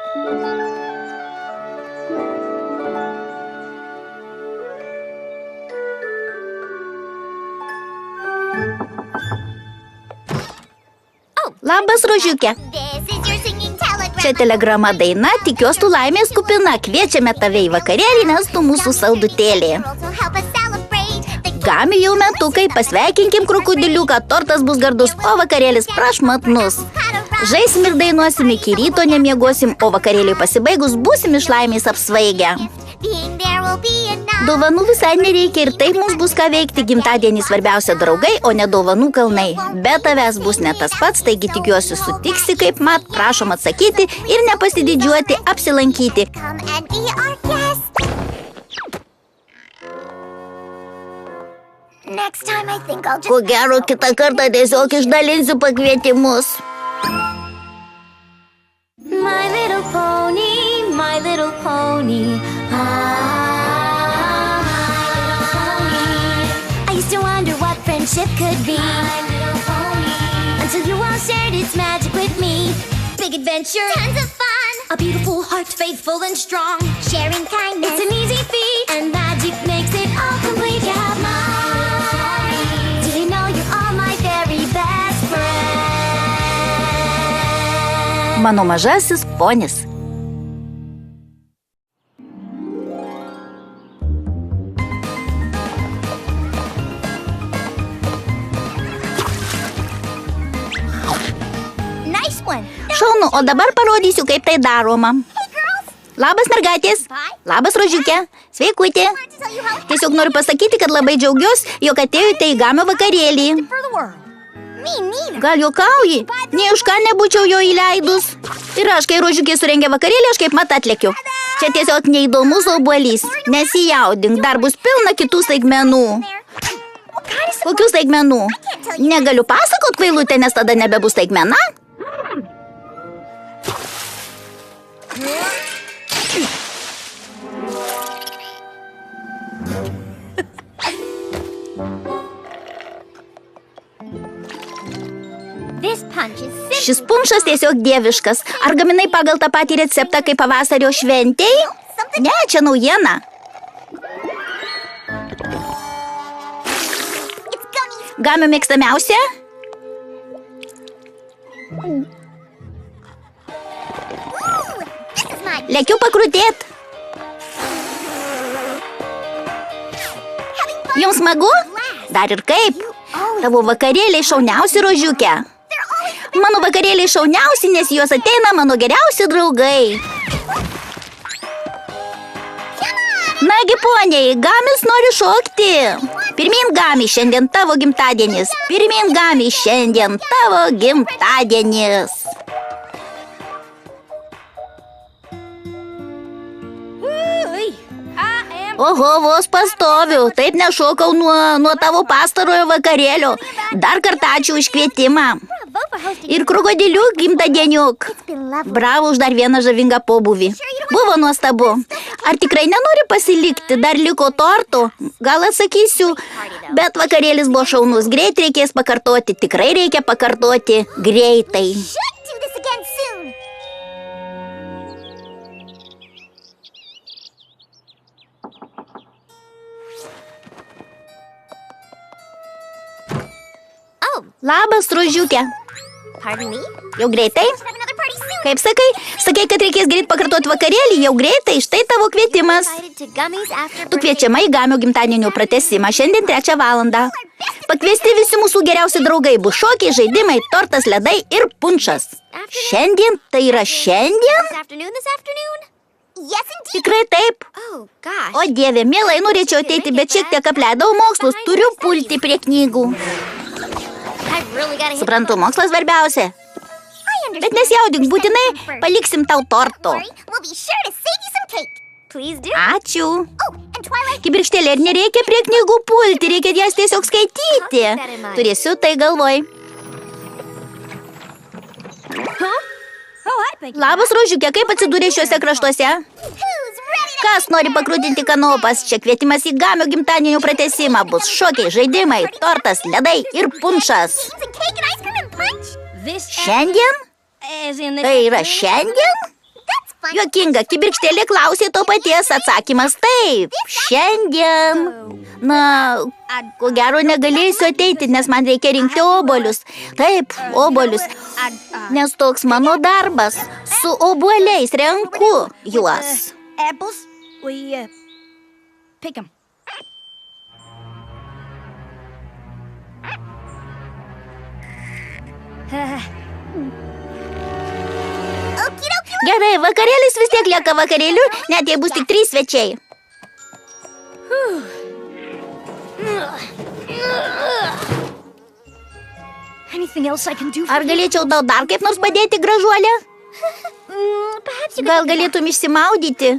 Labas, Rožiukė. Čia telegrama daina, tikiuosi tu laimės kupina. Kviečiame tave į vakarėlį, nes tu mūsų saldutėlė. Gami jau metukai, pasveikinkim krokodiliuką, tortas bus gardus, o vakarėlis prašmatnus. Žaisim ir dainuosim, iki ryto nemiegosim, o vakarėliui pasibaigus būsim iš laimės apsvaigę. Dovanų visai nereikia ir taip mums bus ką veikti. Gimtadienį svarbiausia draugai, o ne dovanų kalnai. Be tavęs bus ne tas pats, taigi tikiuosi sutiksi kaip mat, prašom atsakyti ir nepasididžiuoti, apsilankyti. Ko gero, kitą kartą tiesiog išdalinsiu pakvietimus. My little pony, my little pony. I used to wonder what friendship could be, until you all shared its magic with me. Big adventure, tons of fun, a beautiful heart, faithful and strong. Sharing kindness, it's an easy feat, and magic makes it all complete. You have mine. Did you know you're all my very best friend? Mano mažasis ponis. Šaunu, o dabar parodysiu, kaip tai daroma. Labas, mergaitės. Labas, Rožiukė. Sveikutė. Tiesiog noriu pasakyti, kad labai džiaugiuosi, jog atėjote į Gamio vakarėlį. Gal juokauji? Nei už ką nebūčiau jo įleidus. Ir aš, kai Rožiukė surengė vakarėlį, aš kaip mat atlekiu. Čia tiesiog neįdomus obuolys. Nesijaudink, dar bus pilna kitų staigmenų. Kokių staigmenų? Negaliu pasakot, kvailutė, nes tada nebebus staigmena. Šis punšas tiesiog dieviškas. Ar gaminai pagal tą patį receptą kaip pavasario šventei? Ne, čia naujiena. Gamio mėgstamiausia? Lekiu pakrutėt. Jums smagu? Dar ir kaip? Tavo vakarėliai šauniausi, Rožiukė. Mano vakarėliai šauniausi, nes juos ateina mano geriausi draugai. Nagi, poniai, Gamis nori šokti. Pirmyn, Gami, šiandien tavo gimtadienis. Pirmyn, Gami, šiandien tavo gimtadienis. Oho, vos pastoviu. Taip nešokau nuo tavo pastarojo vakarėlio. Dar kartą ačiū už kvietimą. Ir krokodiliuk gimtadieniuk. Bravo už dar vieną žavingą pobūvį. Buvo nuostabu. Ar tikrai nenori pasilikti? Dar liko tortų? Gal atsakysiu, bet vakarėlis buvo šaunus. Greit reikės pakartoti. Tikrai reikia pakartoti greitai. Labas, Rožiukė. Jau greitai? Kaip sakai? Sakai, kad reikės greit pakartoti vakarėlį, jau greitai, štai tavo kvietimas. Tu kviečiama į Gamio gimtadienio pratęsimą šiandien 3 valandą. Pakviesti visi mūsų geriausi draugai, bus šokiai, žaidimai, tortas, ledai ir punšas. Šiandien? Tai yra šiandien? Tikrai taip. O dieve, mielai norėčiau ateiti, bet šiek tiek apleidau mokslus, turiu pulti prie knygų. Suprantu, mokslas svarbiausia. Bet nesijaudink, būtinai paliksim tau torto. Ačiū. Kibirkštėlė, ir nereikia prie knygų pulti, reikia jas tiesiog skaityti. Turėsiu tai galvoj. Labas, Rožiukė, kaip atsidūrė šiuose kraštuose? Kas nori pakrūtinti kanopas? Čia kvietimas į Gamio gimtadienio pratęsimą. Bus šokiai, žaidimai, tortas, ledai ir punšas. Šiandien? Tai yra šiandien? Juokinga, kibirkštėlė klausė to paties, atsakymas taip. Šiandien. Na, ko gero negalėsiu ateiti, nes man reikia rinkti obuolius. Taip, obuolius. Nes toks mano darbas. Su obuoliais renku juos. Apples? We pick them. Gerai, vakarėlis vis tiek lieka vakarėliu, net jei bus tik 3 svečiai. Anything else I can do for Ar galėčiau tau dar kaip nors padėti, gražuolė? Gal galėtum išsimaudyti?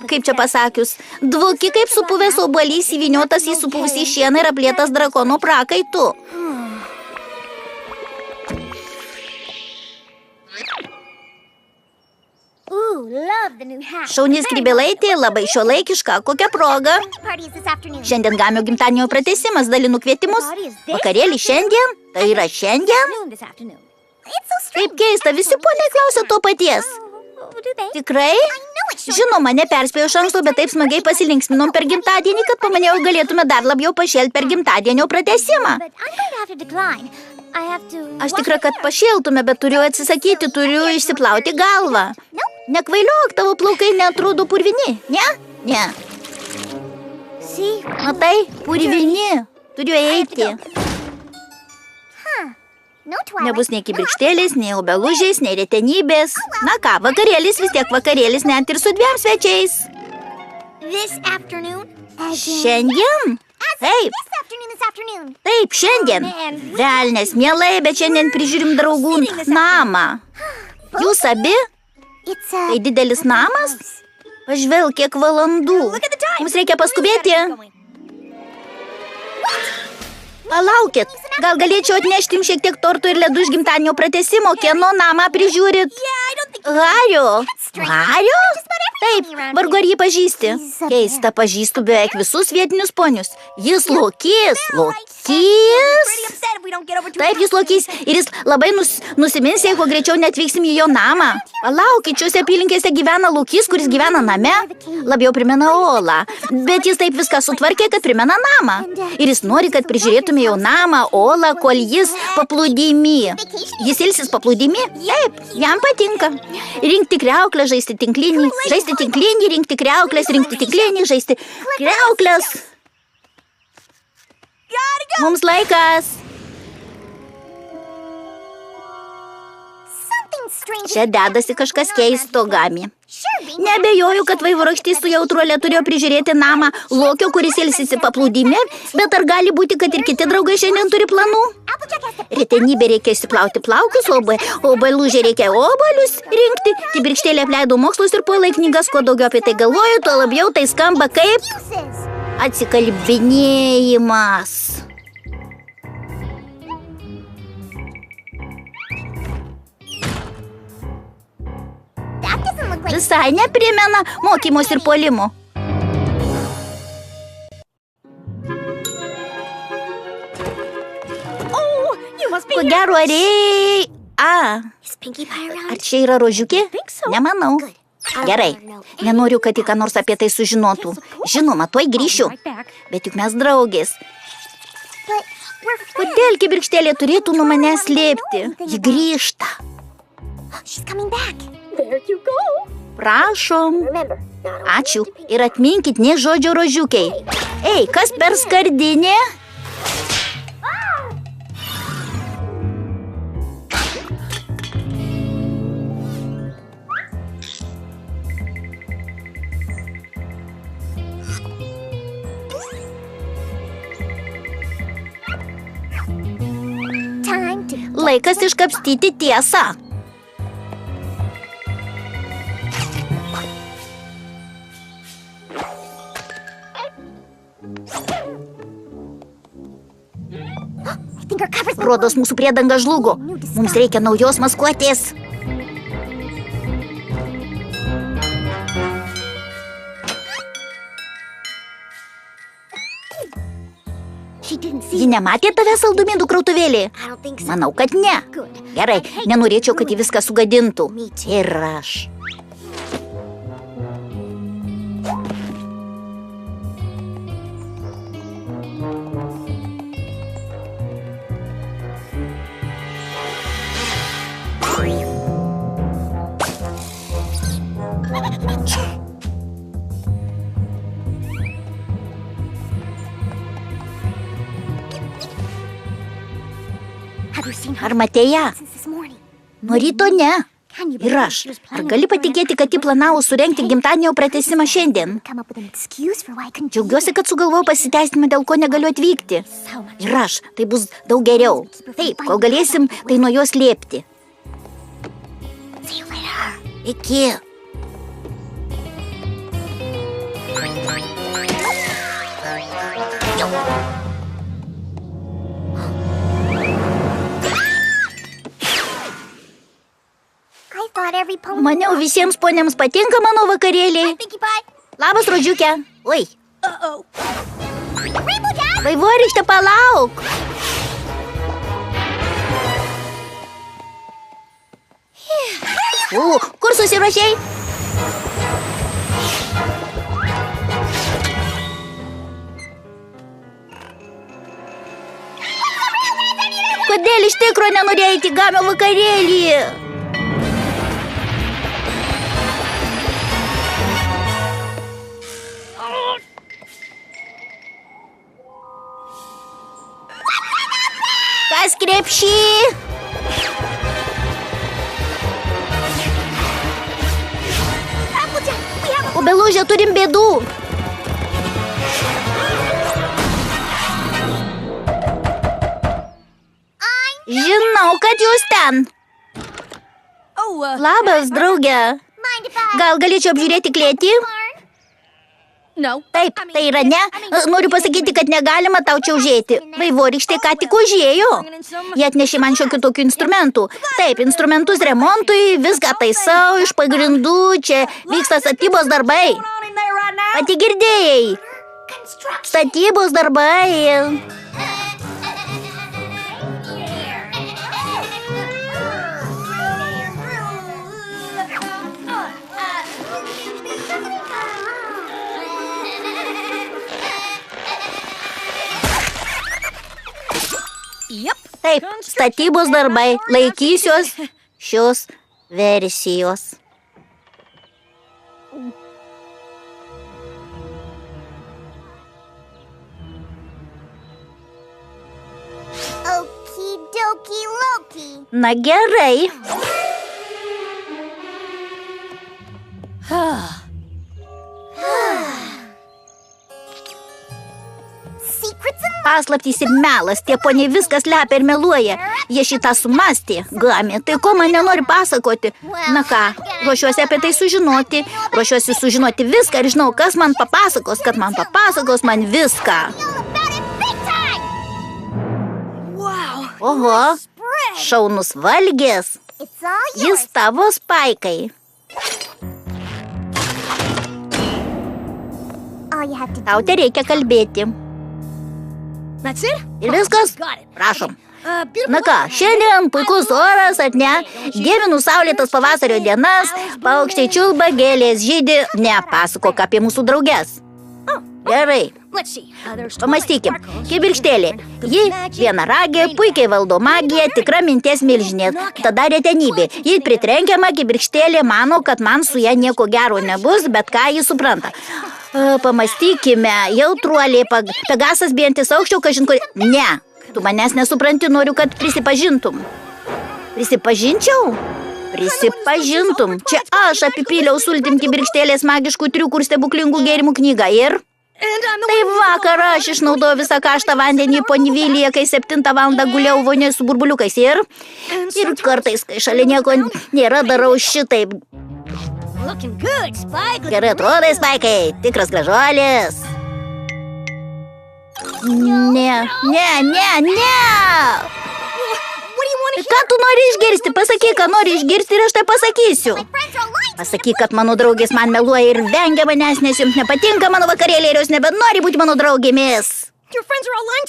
Kaip čia pasakius? Dvuki kaip supuvęs obuolys įvyniotas į supuvusį šieną ir aplietas drakono prakaitu. Šauni skrybėlaitė, labai šiuolaikiška. Kokia proga? Šiandien Gamio gimtadienio pratęsimas, dalinu kvietimus. Vakarėlį šiandien? Tai yra šiandien? Kaip keista, visi poniai klausia to paties. Tikrai? Žinoma, neperspėjau iš anksto, bet taip smagiai pasilinksminom per gimtadienį, kad pamanėjau galėtume dar labiau pašėlti per gimtadienio pratęsimą. Aš tikra, kad pašėltume, bet turiu atsisakyti, turiu išsiplauti galvą. Nekvailiok, tavo plaukai neatrodo purvini, ne? Ne. Matai, purvini, turiu eiti. Nebus nei kibirkštėlės, nei obelužės, nei retenybės. Na ką, vakarėlis vis tiek vakarėlis, net ir su 2 svečiais. Šiandien? Taip. Taip, šiandien. Velnes, mielai, bet šiandien prižiūrim draugų namą. Jūs abi? Tai didelis namas? Pažvelk, kiek valandų. Mums reikia paskubėti. Palaukit, gal galėčiau atnešti jums šiek tiek tortų ir ledų iš gimtadienio pratęsimo, kieno namą prižiūrit? Hario? Hario? Taip, vargu ar jį pažįsti. Keista, pažįstu beveik visus vietinius ponius. Jis lokys. Lokys? Taip, jis lokys. Ir jis labai nusimins, jeigu greičiau neatvyksim į jo namą. Palaukit, šiuose apylinkėse gyvena lokys, kuris gyvena name. Labiau primena olą. Bet jis taip viską sutvarkė, kad primena namą. Ir jis nori, kad prižiūrėtume jo namą, olą, kol jis paplūdimy. Jis ilsis paplūdimy? Taip, jam patinka. Rinkti kriauklę, žaisti tinklinį, rinkti kriauklės, rinkti tinklinį, žaisti kriauklės. Mums laikas. Čia dedasi kažkas keisto, Gami. Neabejoju, kad vaivorykštys su jautruolė turėjo prižiūrėti namą lokio, kuris ilsisi paplūdime, bet ar gali būti, kad ir kiti draugai šiandien turi planų? Retenybė reikia išsiplauti plaukus, obuoliužė reikia obuolius rinkti, kibirkštėlė apleido mokslus ir puolai knygas, kuo daugiau apie tai galvoju, tuo labiau tai skamba kaip atsikalbinėjimas. Visai neprimena mokymos ir puolimo. Ko gero, ar čia yra rožiukė? Nemanau. Gerai, nenoriu, kad ką nors apie tai sužinotų. Žinoma, tuoj grįšiu. Bet juk mes draugės. Kodėl kibirkštėlė turėtų nuo manęs slėpti? Ji grįžta. Prašom. Ačiū. Ir atminkit nė žodžio rožiukiai. Ei, kas per skardinė? Laikas iškapstyti tiesą. Rodos, mūsų priedanga žlugo. Mums reikia naujos maskuotės. Ji nematė tave saldumynų krautuvėlį? Manau, kad ne. Gerai, nenorėčiau, kad ji viską sugadintų. Ir aš. Ar matei ją? Nuo ryto ne. Ir aš. Ar gali patikėti, kad ji planavo surengti gimtadienio pratęsimą šiandien? Džiaugiuosi, kad sugalvojau pasiteisinimą, dėl ko negaliu atvykti. Ir aš. Tai bus daug geriau. Taip, kol galėsim, tai nuo jos slėpti. Iki. Maniau, visiems poniams patinka mano vakarėliai. Labas, Rodžiukė. Oi. Vaivorykšte, palauk. Kur susirašei? Kodėl iš tikro nenorėjai į Gamio vakarėlį? Kas krepšį? Obeluže, turim bėdų. Žinau, kad jūs ten. Labas, draugė. Gal galėčiau apžiūrėti klėtį? Taip, tai yra ne. Noriu pasakyti, kad negalima tau čia užėti. Vaivorykštė ką tik užėjo. Jie atnešė man šiokių tokių instrumentų. Taip, instrumentus remontui, viską taisau iš pagrindų, čia vyksta statybos darbai. Pati girdėjai. Statybos darbai. Taip, statybos darbai. Laikysiuos šios versijos. Na gerai. Paslaptys ir melas, tie poniai viskas lepia ir meluoja. Jie šitą sumastė, Gami, tai ko man nenori pasakoti? Na ką, ruošiuosi apie tai sužinoti. Ruošiuosi sužinoti viską ir žinau, kas man papasakos, kad man papasakos man viską. Oho, šaunus valgis. Jis tavo, Spaikai. Tau tereikia kalbėti. Ir viskas? Prašom. Na ką, šiandien puikus oras, ar ne? Dievinu saulėtas pavasario dienas, paukščiai čiulba, gėlės žydi. Ne, pasakok apie mūsų drauges. Gerai. Pamastykim. Kibirkštėlė. Ji vienaragė, puikiai valdo magiją, tikra minties milžinė. Tada retenybė. Ji pritrenkiama, kibirkštėlė mano, kad man su ja nieko gero nebus, bet ką ji supranta. Pamastykime, jautruolė, Pegasas bijantis aukščiau, kažin kur... Ne, tu manęs nesupranti, noriu, kad prisipažintum. Prisipažinčiau? Prisipažintum. Čia aš apipyliau sultim kibirkštėlės magiškų triukų ir stebuklingų gėrimų knygą ir... Tai vakar aš išnaudojau visą karštą vandenį ponivilyje, kai 7 valandą guliau vonioje su burbuliukais ir kartais, kai šalia nieko nėra, darau šitaip. Gerai atrodai, Spaikai, tikras gražuolis. Ne. Ką tu nori išgirsti? Pasakyk, ką nori išgirsti ir aš tai pasakysiu. Pasakyk, kad mano draugės man meluoja ir vengia manęs, nes jums nepatinka mano vakarėliai ir jos nebenori būti mano draugėmis.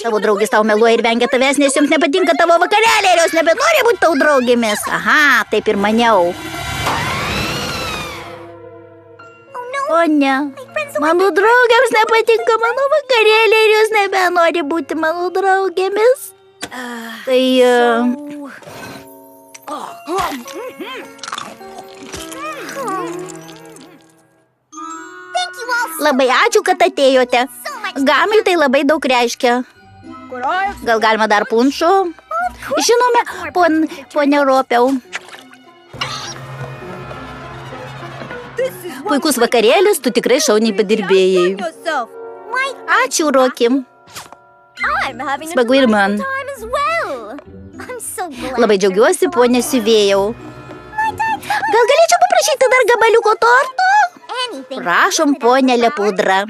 Tavo draugės tau meluoja ir vengia tavęs, nes jums nepatinka tavo vakarėliai ir jos nebenori būti tau draugėmis. Aha, taip ir maniau. O ne, mano draugėms nepatinka mano vakarėliai ir jos nebenori būti mano draugėmis. Tai... Labai ačiū, kad atėjote. Gamai tai labai daug reiškia. Gal galima dar punšo? Žinome, ponia Ropiau. Puikus vakarėlis, tu tikrai šauniai padirbėjai. Ačiū, Rokim. Smagu ir man. Labai džiaugiuosi, ponia siuvėjau. Gal galėčiau paprašyti dar gabaliuko torto? Prašom, ponia Lepudra.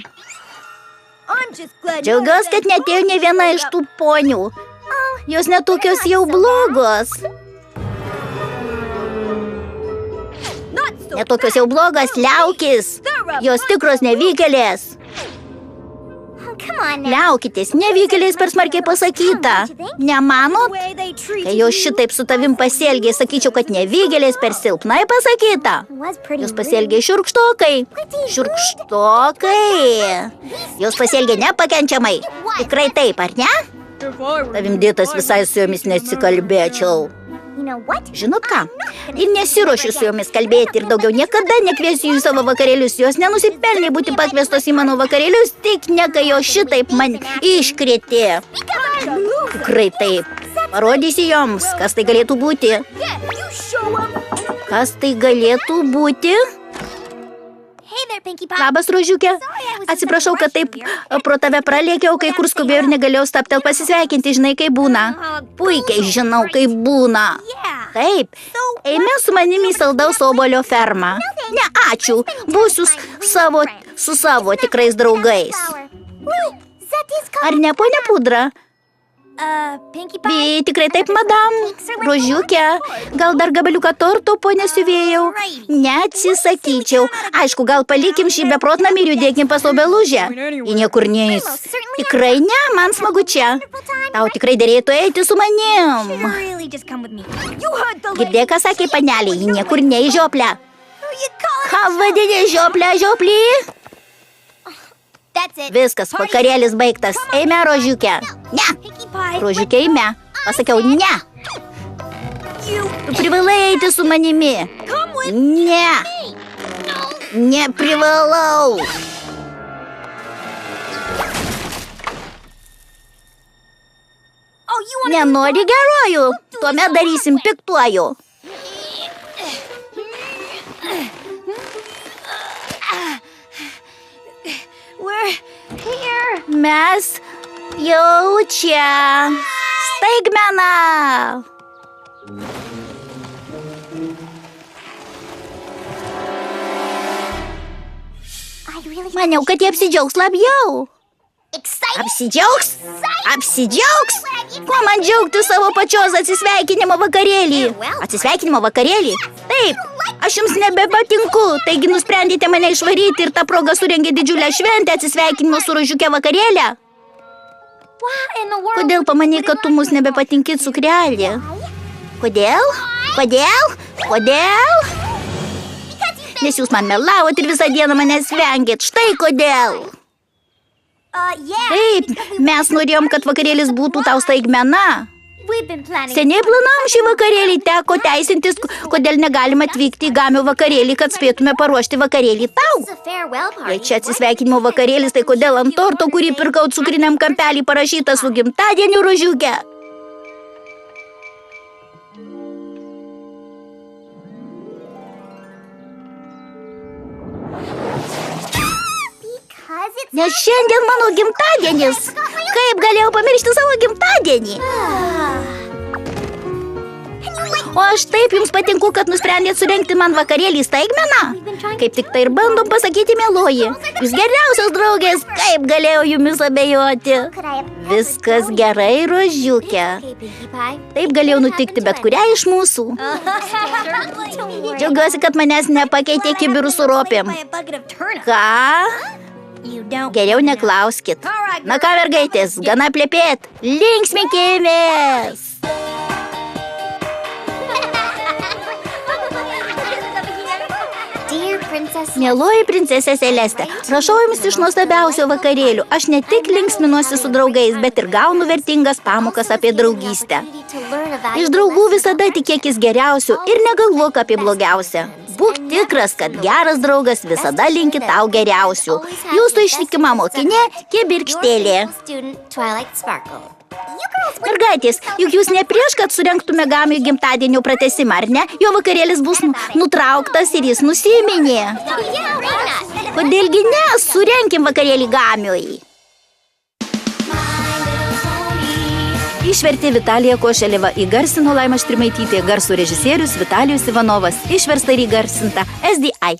Džiaugiuosi, kad neatėjo ne viena iš tų ponių. Jos netokios jau blogos. Netokios jau blogos, liaukis. Jos tikros nevykėlės. Liaukitės, nevykėliais per smarkiai pasakyta. Nemanot? Kai jos šitaip su tavim pasielgė, sakyčiau, kad nevykėliais per silpnai pasakyta. Jos pasielgė šiurkštokai. Šiurkštokai. Jos pasielgė nepakenčiamai. Tikrai taip, ar ne? Tavim dėtas visai su jomis nesikalbėčiau. Žinot ką? Ir nesiruošiu su jomis kalbėti ir daugiau niekada nekviesiu jų savo vakarėlius. Jos nenusipelnė būti pakviestos į mano vakarėlius, tik ne kai jos šitaip man iškrėtė. Tikrai taip. Parodysiu joms, kas tai galėtų būti. Kas tai galėtų būti? Labas, Rožiukė. Atsiprašau, kad taip pro tave pralėkiau, kai kur skubėjau ir negalėjau stabtel pasisveikinti. Žinai, kaip būna. Puikiai žinau, kaip būna. Taip. Eime su manimi į saldaus obuolio fermą. Ne, ačiū. Būsiu su savo tikrais draugais. Ar ne, ponia Pudra? Tikrai taip, madam. Rožiukė, gal dar gabaliuką torto, ponia siuvėjau? Neatsisakyčiau. Aišku, gal palikim šį beprotnamį ir judėkim pas obelužę. Į niekur neis. Tikrai ne, man smagu čia. Tau tikrai derėtų eiti su manim. Girdėjai, ką sakė panelė, į niekur ne į žioplę. Ką vadinė žioplę, žioplį? Viskas, vakarėlis baigtas. Eime, Rožiukė. Ne. Rožiukė, eime. Pasakiau, ne. Tu privalai eiti su manimi. Ne. Neprivalau. Nenori gerojų? Tuomet darysim piktuoju. Mes jau čia. Staigmena. Maniau, kad jie apsidžiaugs labiau. Apsidžiaugs? Apsidžiaugs? Kuo man džiaugti savo pačios atsisveikinimo vakarėlį? Atsisveikinimo vakarėlį? Taip, aš jums nebepatinku, taigi nusprendėte mane išvaryti ir tą progą surengė didžiulę šventę atsisveikinimo su Rožiuke vakarėlę. Kodėl pamanei, kad tu mus nebepatinki, cukrelį? Kodėl? Kodėl? Kodėl? Nes jūs man melavot ir visą dieną manęs vengėt. Štai kodėl. Taip, mes norėjom, kad vakarėlis būtų tau staigmena. Seniai planavom šį vakarėlį, teko teisintis, kodėl negalime atvykti į Gamio vakarėlį, kad spėtume paruošti vakarėlį tau. Jei čia atsisveikinimo vakarėlis, tai kodėl ant torto, kurį pirkau cukriniam kampelį, parašyta su gimtadieniu, Rožiuke? Nes šiandien mano gimtadienis. Kaip galėjau pamiršti savo gimtadienį? O aš taip jums patinku, kad nusprendėt surengti man vakarėlį staigmeną. Kaip tik tai ir bandom pasakyti, mieloji. Jūs geriausios draugės, kaip galėjau jumis abejoti. Viskas gerai, Rožiuke. Taip galėjau nutikti bet kurią iš mūsų. Džiaugiuosi, kad manęs nepakeitė kibirų su ropėm. Ką? Geriau neklauskit. Na ką, mergaitės, gana plepėt. Linksminkimės! Mieloji princesė Celeste, prašau jums iš nuostabiausio vakarėlių. Aš ne tik linksminuosi su draugais, bet ir gaunu vertingas pamokas apie draugystę. Iš draugų visada tikėkis geriausių ir negalvok apie blogiausią. Būk tikras, kad geras draugas visada linki tau geriausių. Jūsų ištikima mokinė Kibirkštėlė. Mergaitės, juk jūs ne prieš, kad surengtume Gamiui gimtadienio pratęsimą, ar ne? Jo vakarėlis bus nutrauktas ir jis nusiminė. Kodėlgi ne? Surenkim vakarėlį Gamiui. Išvertė Vitalija Košeleva, įgarsino Laima Štrimaitytė, garso režisierius Vitalijus Ivanovas, išversta ir įgarsinta SDI.